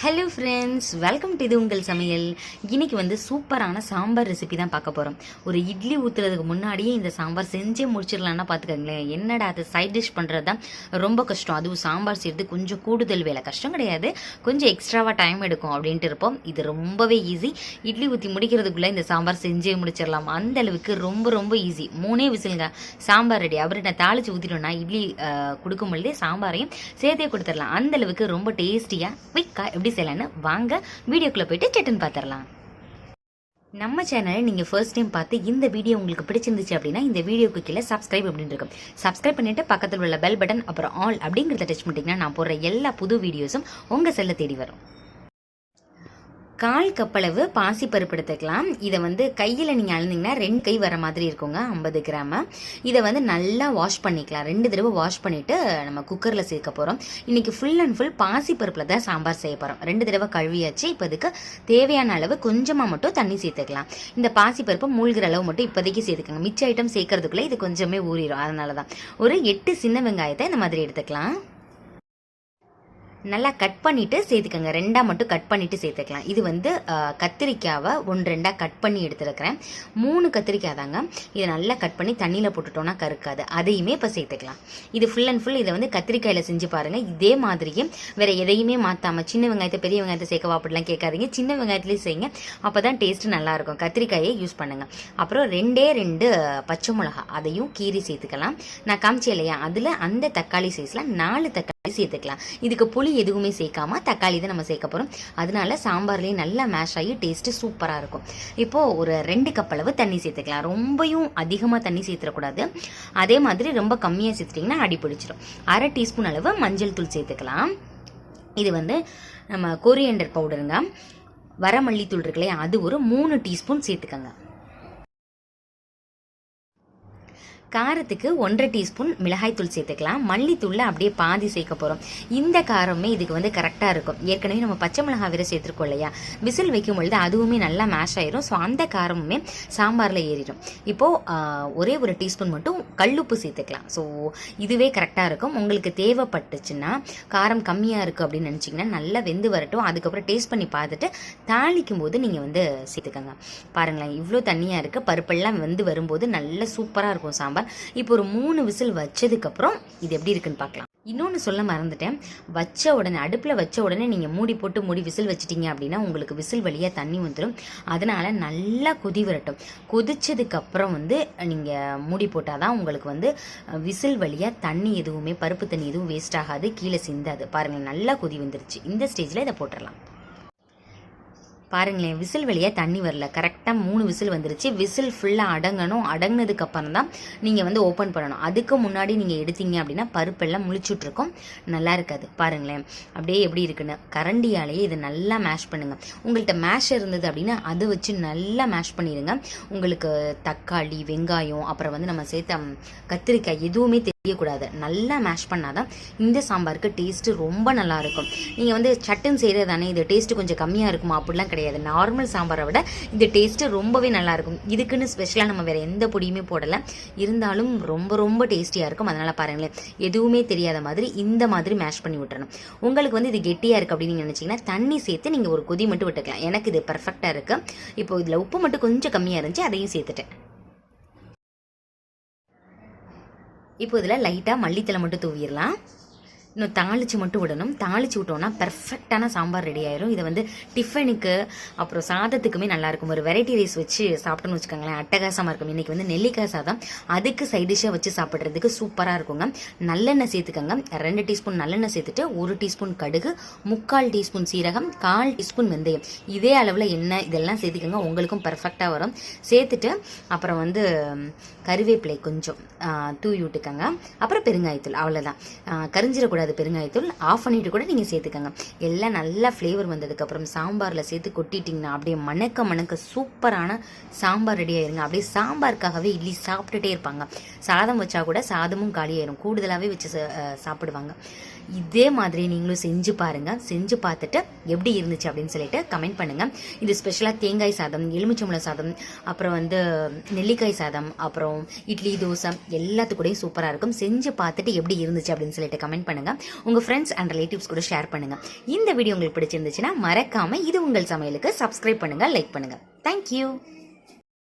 Hello friends, welcome to இது உங்கள் சமையல். இன்னைக்கு வந்து சூப்பரான சாம்பார் ரெசிபி தான் பார்க்க போகிறோம். ஒரு இட்லி ஊற்றுறதுக்கு முன்னாடியே இந்த சாம்பார் செஞ்சே முடிச்சிடலான்னா பார்த்துக்கங்களேன். என்னடா அது சைட் டிஷ் பண்ணுறது தான் ரொம்ப கஷ்டம். அதுவும் சாம்பார் செய்கிறது கொஞ்சம் கூடுதல் வேலை. கஷ்டம் கிடையாது, கொஞ்சம் எக்ஸ்ட்ராவாக டைம் எடுக்கும் அப்படின்ட்டு இருப்போம். இது ரொம்பவே ஈஸி. இட்லி ஊற்றி முடிக்கிறதுக்குள்ளே இந்த சாம்பார் செஞ்சே முடிச்சிடலாம். அந்த அளவுக்கு ரொம்ப ரொம்ப ஈஸி. 3 விசிலுங்க, சாம்பார் ரெடி. அப்புறம் நான் தாளித்து ஊற்றிட்டோன்னா இட்லி கொடுக்கும் பொழுதே சாம்பாரையும் சேர்த்தே கொடுத்துடலாம். அந்த அளவுக்கு ரொம்ப டேஸ்டியாக குயிக்காக எப்படி செய்யலான்னு வாங்க வீடியோக்குள்ள போயிட்டு சட்டுன்னு பார்த்துடலாம். நம்ம சேனலை நீங்கள் ஃபர்ஸ்ட் டைம் பார்த்து இந்த வீடியோ உங்களுக்கு பிடிச்சிருந்துச்சு அப்படின்னா இந்த வீடியோக்கு கீழே சப்ஸ்கிரைப் அப்படின்னு இருக்கும். சப்ஸ்கிரைப் பண்ணிட்டு பக்கத்தில் உள்ள பெல் பட்டன் அப்புறம் ஆல் அப்படிங்கிறத டச் பண்ணிட்டீங்கன்னா நான் போடுற எல்லா புது வீடியோஸும் உங்கள் செல்ல தேடி வரும். 1/4 கப் அளவு பாசிப்பருப்பு எடுத்துக்கலாம். இதை வந்து கையில் நீங்கள் அழுந்தீங்கன்னா 2 கை வர மாதிரி இருக்குங்க, 50 கிராம். இதை வந்து நல்லா வாஷ் பண்ணிக்கலாம். 2 தடவை வாஷ் பண்ணிவிட்டு நம்ம குக்கரில் சேர்க்க போகிறோம். இன்றைக்கி ஃபுல் அண்ட் ஃபுல் பாசிப்பருப்பில் தான் சாம்பார் செய்ய போகிறோம். 2 தடவை கழுவியாச்சு. இப்போ இதுக்கு தேவையான அளவு கொஞ்சமாக மட்டும் தண்ணி சேர்த்துக்கலாம். இந்த பாசிப்பருப்பு மூழ்கிற அளவு மட்டும் இப்போதைக்கு சேர்த்துக்கோங்க. மிச்ச ஐட்டம் சேர்க்கறதுக்குள்ளே இது கொஞ்சமே ஊறிடும். அதனால தான் ஒரு 8 சின்ன வெங்காயத்தை இந்த மாதிரி எடுத்துக்கலாம். நல்லா கட் பண்ணிவிட்டு சேர்த்துக்கோங்க. 2 மட்டும் கட் பண்ணிவிட்டு சேர்த்துக்கலாம். இது வந்து கத்திரிக்காவை 1-2 கட் பண்ணி எடுத்துருக்கிறேன். 3 கத்திரிக்காய் தாங்க. இதை நல்லா கட் பண்ணி தண்ணியில் போட்டுட்டோன்னா கருக்காது. அதையுமே இப்போ சேர்த்துக்கலாம். இது ஃபுல் அண்ட் ஃபுல் இதை வந்து கத்திரிக்காயில் செஞ்சு பாருங்கள். இதே மாதிரியே வேறு எதையுமே மாற்றாமல் சின்ன வெங்காயத்தை பெரிய வெங்காயத்தை சேர்க்கவா அப்படிலாம் கேட்காதீங்க. சின்ன வெங்காயத்துலேயும் செய்யுங்க, அப்போ தான் டேஸ்ட்டு நல்லாயிருக்கும். கத்திரிக்காயை யூஸ் பண்ணுங்கள். அப்புறம் 2 பச்சை மிளகா அதையும் கீரி சேர்த்துக்கலாம். நான் காமிச்சேன் இல்லையா, அதில் அந்த தக்காளி சைஸில் 4 தக்காளி சேர்த்துக்கலாம். இதுக்கு புளி எதுவுமே சேர்க்காம தக்காளி தான் நம்ம சேர்க்க போகிறோம். அதனால சாம்பார்லேயே நல்லா மேஷ் ஆகி டேஸ்ட்டு சூப்பராக இருக்கும். இப்போது ஒரு 2 கப் அளவு தண்ணி சேர்த்துக்கலாம். ரொம்பவும் அதிகமாக தண்ணி சேர்த்துடக்கூடாது. அதே மாதிரி ரொம்ப கம்மியாக சேர்த்துட்டிங்கன்னா அடி பிடிச்சிடும். 1/2 டீஸ்பூன் அளவு மஞ்சள் தூள் சேர்த்துக்கலாம். இது வந்து நம்ம கொரியண்டர் பவுடருங்க. வரமல்லித்தூள் இருக்கு இல்லையா, அது ஒரு 3 டீஸ்பூன் சேர்த்துக்கோங்க. காரத்துக்கு 1/2 டீஸ்பூன் மிளகாய்த்தூள் சேர்த்துக்கலாம். மல்லித்தூளில் அப்படியே பாதி சேர்க்க போகிறோம். இந்த காரமே இதுக்கு வந்து கரெக்டாக இருக்கும். ஏற்கனவே நம்ம பச்சை மிளகாய் வேறு சேர்த்துருக்கோம் இல்லையா, விசில் வைக்கும் பொழுது அதுவுமே நல்லா மேஷ் ஆயிரும். ஸோ அந்த காரமுமே சாம்பாரில் ஏறிடும். இப்போது ஒரே ஒரு டீஸ்பூன் மட்டும் கல்லுப்பு சேர்த்துக்கலாம். ஸோ இதுவே கரெக்டாக இருக்கும். உங்களுக்கு தேவைப்பட்டுச்சுன்னா காரம் கம்மியாக இருக்குது அப்படின்னு நினச்சிங்கன்னா நல்லா வெந்து வரட்டும். அதுக்கப்புறம் டேஸ்ட் பண்ணி பார்த்துட்டு தாளிக்கும் போது நீங்கள் வந்து சேர்த்துக்கோங்க. பாருங்களேன், இவ்வளோ தண்ணியாக இருக்குது. பருப்பெல்லாம் வெந்து வரும்போது நல்லா சூப்பராக இருக்கும் சாம்பார். இப்போ ஒரு 3 விசில் வச்சதுக்கப்புறம் இது எப்படி இருக்குன்னு பார்க்கலாம். இன்னொன்று சொல்ல மறந்துட்டேன். அடுப்பில் வச்ச உடனே நீங்கள் மூடி விசில் வச்சிட்டிங்க அப்படின்னா உங்களுக்கு விசில் வழியாக தண்ணி வந்துடும். அதனால் நல்லா கொதி வரட்டும். கொதிச்சதுக்கப்புறம் வந்து நீங்கள் மூடி போட்டால் தான் உங்களுக்கு வந்து விசில் வழியாக தண்ணி எதுவுமே, பருப்பு தண்ணி எதுவும் வேஸ்ட் ஆகாது, கீழே சிந்தாது. பாருங்கள், நல்லா கொதி வந்துருச்சு. இந்த ஸ்டேஜில் இதை போட்டுடலாம். பாருங்களேன், விசில் வழியாக தண்ணி வரல. கரெக்டாக 3 விசில் வந்துருச்சு. விசில் ஃபுல்லாக அடங்கணும். அடங்கினதுக்கு அப்புறம் தான் நீங்கள் வந்து ஓப்பன் பண்ணணும். அதுக்கு முன்னாடி நீங்கள் எடுத்தீங்க அப்படின்னா பருப்பெல்லாம் முழிச்சுட்ருக்கோம், நல்லா இருக்காது. பாருங்களேன் அப்படியே எப்படி இருக்குன்னு. கரண்டியாலேயே இதை நல்லா மேஷ் பண்ணுங்கள். உங்கள்கிட்ட மேஷ் இருந்தது அப்படின்னா அதை வச்சு நல்லா மேஷ் பண்ணிடுங்க. உங்களுக்கு தக்காளி, வெங்காயம், அப்புறம் வந்து நம்ம சேர்த்த கத்திரிக்காய் எதுவுமே தெரியக்கூடாது. நல்லா மேஷ் பண்ணாதான் இந்த சாம்பாருக்கு டேஸ்ட்டு ரொம்ப நல்லாயிருக்கும். நீங்கள் வந்து சட்டுன்னு செய்கிறது தானே, இது டேஸ்ட்டு கொஞ்சம் கம்மியாக இருக்குமா அப்படிலாம் கிடையாது. நார்மல் சாம்பாரை விட இந்த டேஸ்ட்டு ரொம்பவே நல்லாயிருக்கும். இதுக்குன்னு ஸ்பெஷலாக நம்ம வேறு எந்த பொடியுமே போடலை. இருந்தாலும் ரொம்ப ரொம்ப டேஸ்டியாக இருக்கும். அதனால் பாருங்களேன், எதுவுமே தெரியாத மாதிரி இந்த மாதிரி மேஷ் பண்ணி விட்டுறணும். உங்களுக்கு வந்து இது கெட்டியாக இருக்குது அப்படின்னு நினச்சிங்கன்னா தண்ணி சேர்த்து நீங்கள் ஒரு கொதி மட்டும் விட்டுக்கலாம். எனக்கு இது பர்ஃபெக்டாக இருக்குது. இப்போ இதில் உப்பு மட்டும் கொஞ்சம் கம்மியாக இருந்துச்சு, அதையும் சேர்த்துட்டேன். இப்போ இதில் லைட்டாக மல்லித்தலை மட்டும் தூவிடலாம். இன்னும் தாளித்து மட்டும் விடணும். தாளித்து விட்டோன்னா பர்ஃபெக்டான சாம்பார் ரெடி ஆயிரும். இதை வந்து டிஃபனுக்கு அப்புறம் சாதத்துக்குமே நல்லாயிருக்கும். ஒரு வெரைட்டி ரைஸ் வச்சு சாப்பிட்டோன்னு வச்சுக்கோங்களேன், அட்டகாசமாக இருக்கும். இன்றைக்கி வந்து நெல்லிக்காய் சாதம், அதுக்கு சைட் டிஷ்ஷாக வச்சு சாப்பிட்றதுக்கு சூப்பராக இருக்குங்க. நல்லெண்ணெய் சேர்த்துக்கோங்க. 2 டீஸ்பூன் நல்லெண்ணெய் சேர்த்துட்டு 1 டீஸ்பூன் கடுகு, 3/4 டீஸ்பூன் சீரகம், 1/4 டீஸ்பூன் வெந்தயம், இதே அளவில் எண்ணெய் இதெல்லாம் சேர்த்துக்கோங்க. உங்களுக்கும் பர்ஃபெக்டாக வரும். சேர்த்துட்டு அப்புறம் வந்து கருவேப்பிலை கொஞ்சம் தூவி விட்டுக்கோங்க. அப்புறம் பெருங்காயத்தூள், அவ்வளோதான். கரிஞ்சிடக்கூடாது பெருங்காயத்தூள். ஆஃப் பண்ணிட்டு கூட நீங்கள் சேர்த்துக்கோங்க. எல்லாம் நல்லா ஃப்ளேவர் வந்ததுக்கப்புறம் சாம்பாரில் சேர்த்து கொட்டிட்டிங்கன்னா அப்படியே மணக்க சூப்பரான சாம்பார் ரெடி ஆயிருங்க. அப்படியே சாம்பாருக்காகவே இட்லி சாப்பிட்டுட்டே இருப்பாங்க. சாதம் வச்சா கூட சாதமும் காலியாயிரும், கூடுதலாகவே வச்சு சாப்பிடுவாங்க. இதே மாதிரி நீங்களும் செஞ்சு பாருங்கள். செஞ்சு பார்த்துட்டு எப்படி இருந்துச்சு அப்படின்னு சொல்லிட்டு கமெண்ட் பண்ணுங்கள். இது ஸ்பெஷலாக தேங்காய் சாதம், எலுமிச்சம்பழம் சாதம், அப்புறம் வந்து நெல்லிக்காய் சாதம், அப்புறம் இட்லி, தோசை எல்லாத்துக்கூடயும் சூப்பராக இருக்கும். செஞ்சு பார்த்துட்டு எப்படி இருந்துச்சு அப்படின்னு சொல்லிட்டு கமெண்ட் பண்ணுங்கள். உங்கள் ஃப்ரெண்ட்ஸ் அண்ட் ரிலேட்டிவ்ஸ் கூட ஷேர் பண்ணுங்கள். இந்த வீடியோ உங்களுக்கு பிடிச்சிருந்துச்சுன்னா மறக்காமல் இது உங்கள் சமையலுக்கு சப்ஸ்கிரைப் பண்ணுங்கள், லைக் பண்ணுங்கள். தேங்க்யூ.